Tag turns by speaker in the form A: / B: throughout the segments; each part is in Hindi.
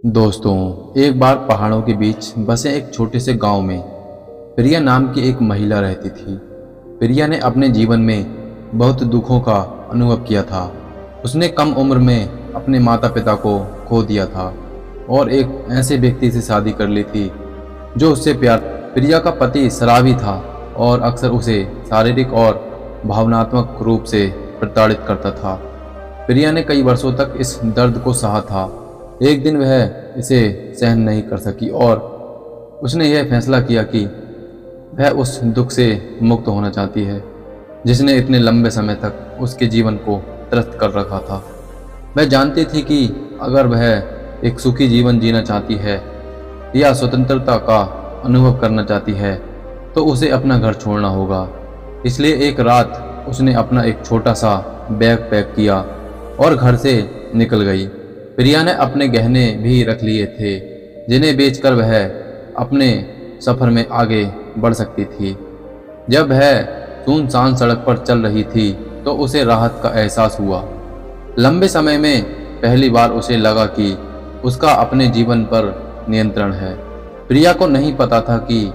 A: दोस्तों, एक बार पहाड़ों के बीच बसे एक छोटे से गांव में प्रिया नाम की एक महिला रहती थी। प्रिया ने अपने जीवन में बहुत दुखों का अनुभव किया था। उसने कम उम्र में अपने माता पिता को खो दिया था और एक ऐसे व्यक्ति से शादी कर ली थी जो उससे प्यार। प्रिया का पति शराबी था और अक्सर उसे शारीरिक और भावनात्मक रूप से प्रताड़ित करता था। प्रिया ने कई वर्षों तक इस दर्द को सहा था। एक दिन वह इसे सहन नहीं कर सकी और उसने यह फैसला किया कि वह उस दुख से मुक्त होना चाहती है जिसने इतने लंबे समय तक उसके जीवन को त्रस्त कर रखा था। वह जानती थी कि अगर वह एक सुखी जीवन जीना चाहती है या स्वतंत्रता का अनुभव करना चाहती है तो उसे अपना घर छोड़ना होगा। इसलिए एक रात उसने अपना एक छोटा सा बैग पैक किया और घर से निकल गई। प्रिया ने अपने गहने भी रख लिए थे जिन्हें बेचकर वह अपने सफ़र में आगे बढ़ सकती थी। जब वह सुनसान सड़क पर चल रही थी तो उसे राहत का एहसास हुआ। लंबे समय में पहली बार उसे लगा कि उसका अपने जीवन पर नियंत्रण है। प्रिया को नहीं पता था कि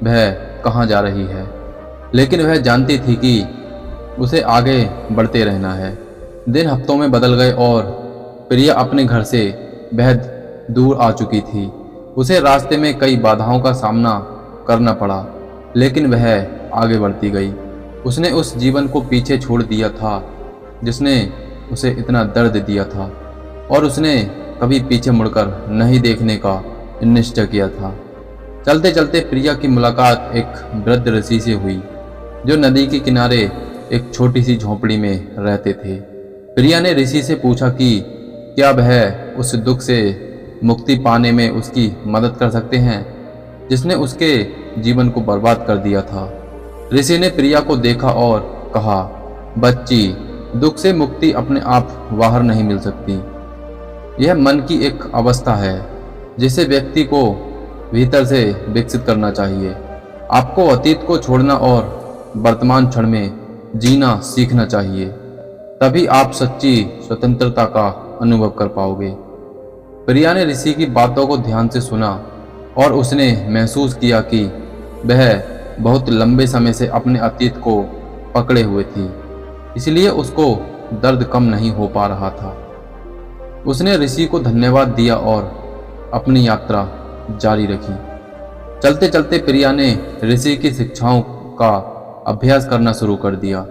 A: वह कहाँ जा रही है, लेकिन वह जानती थी कि उसे आगे बढ़ते रहना है। दिन हफ्तों में बदल गए और प्रिया अपने घर से बेहद दूर आ चुकी थी। उसे रास्ते में कई बाधाओं का सामना करना पड़ा, लेकिन वह आगे बढ़ती गई। उसने उस जीवन को पीछे छोड़ दिया था जिसने उसे इतना दर्द दिया था और उसने कभी पीछे मुड़कर नहीं देखने का निश्चय किया था। चलते चलते प्रिया की मुलाकात एक वृद्ध ऋषि से हुई जो नदी के किनारे एक छोटी सी झोंपड़ी में रहते थे। प्रिया ने ऋषि से पूछा कि क्या वह उस दुख से मुक्ति पाने में उसकी मदद कर सकते हैं जिसने उसके जीवन को बर्बाद कर दिया था। ऋषि ने प्रिया को देखा और कहा, बच्ची, दुख से मुक्ति अपने आप बाहर नहीं मिल सकती। यह मन की एक अवस्था है जिसे व्यक्ति को भीतर से विकसित करना चाहिए। आपको अतीत को छोड़ना और वर्तमान क्षण में जीना सीखना चाहिए, तभी आप सच्ची स्वतंत्रता का अनुभव कर पाओगे। प्रिया ने ऋषि की बातों को ध्यान से सुना और उसने महसूस किया कि वह बहुत लंबे समय से अपने अतीत को पकड़े हुए थी, इसलिए उसको दर्द कम नहीं हो पा रहा था। उसने ऋषि को धन्यवाद दिया और अपनी यात्रा जारी रखी। चलते चलते प्रिया ने ऋषि की शिक्षाओं का अभ्यास करना शुरू कर दिया।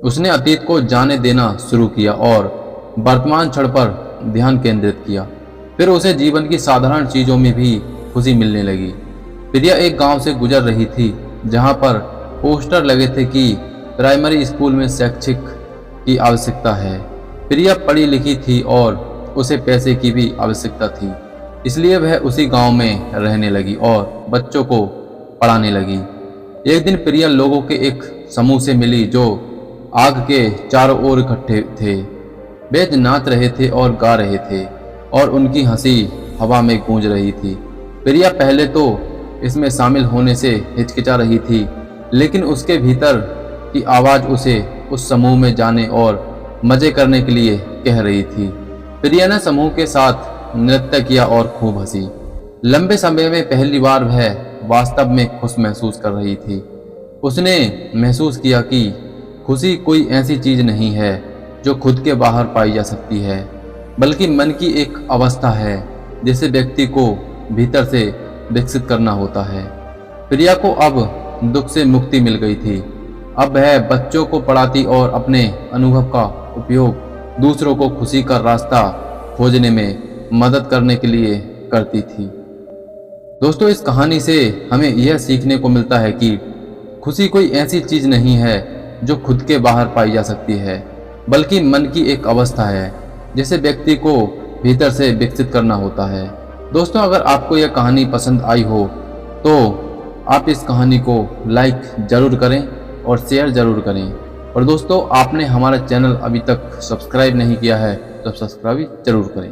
A: उसने अतीत को जाने देना शुरू किया और वर्तमान क्षण पर ध्यान केंद्रित किया। फिर उसे जीवन की साधारण चीजों में भी खुशी मिलने लगी। प्रिया एक गांव से गुजर रही थी जहां पर पोस्टर लगे थे कि प्राइमरी स्कूल में शैक्षिक की आवश्यकता है। प्रिया पढ़ी लिखी थी और उसे पैसे की भी आवश्यकता थी, इसलिए वह उसी गांव में रहने लगी और बच्चों को पढ़ाने लगी। एक दिन प्रिया लोगों के एक समूह से मिली जो आग के चारों ओर इकट्ठे थे। वे नाच रहे थे और गा रहे थे और उनकी हंसी हवा में गूंज रही थी। प्रिया पहले तो इसमें शामिल होने से हिचकिचा रही थी, लेकिन उसके भीतर की आवाज़ उसे उस समूह में जाने और मज़े करने के लिए कह रही थी। प्रिया ने समूह के साथ नृत्य किया और खूब हंसी। लंबे समय में पहली बार वह वास्तव में खुश महसूस कर रही थी। उसने महसूस किया कि खुशी कोई ऐसी चीज़ नहीं है जो खुद के बाहर पाई जा सकती है, बल्कि मन की एक अवस्था है जिसे व्यक्ति को भीतर से विकसित करना होता है। प्रिया को अब दुख से मुक्ति मिल गई थी। अब वह बच्चों को पढ़ाती और अपने अनुभव का उपयोग दूसरों को खुशी का रास्ता खोजने में मदद करने के लिए करती थी। दोस्तों, इस कहानी से हमें यह सीखने को मिलता है कि खुशी कोई ऐसी चीज़ नहीं है जो खुद के बाहर पाई जा सकती है, बल्कि मन की एक अवस्था है जिसे व्यक्ति को भीतर से विकसित करना होता है। दोस्तों, अगर आपको यह कहानी पसंद आई हो तो आप इस कहानी को लाइक ज़रूर करें और शेयर ज़रूर करें। और दोस्तों, आपने हमारा चैनल अभी तक सब्सक्राइब नहीं किया है तो सब्सक्राइब ज़रूर करें।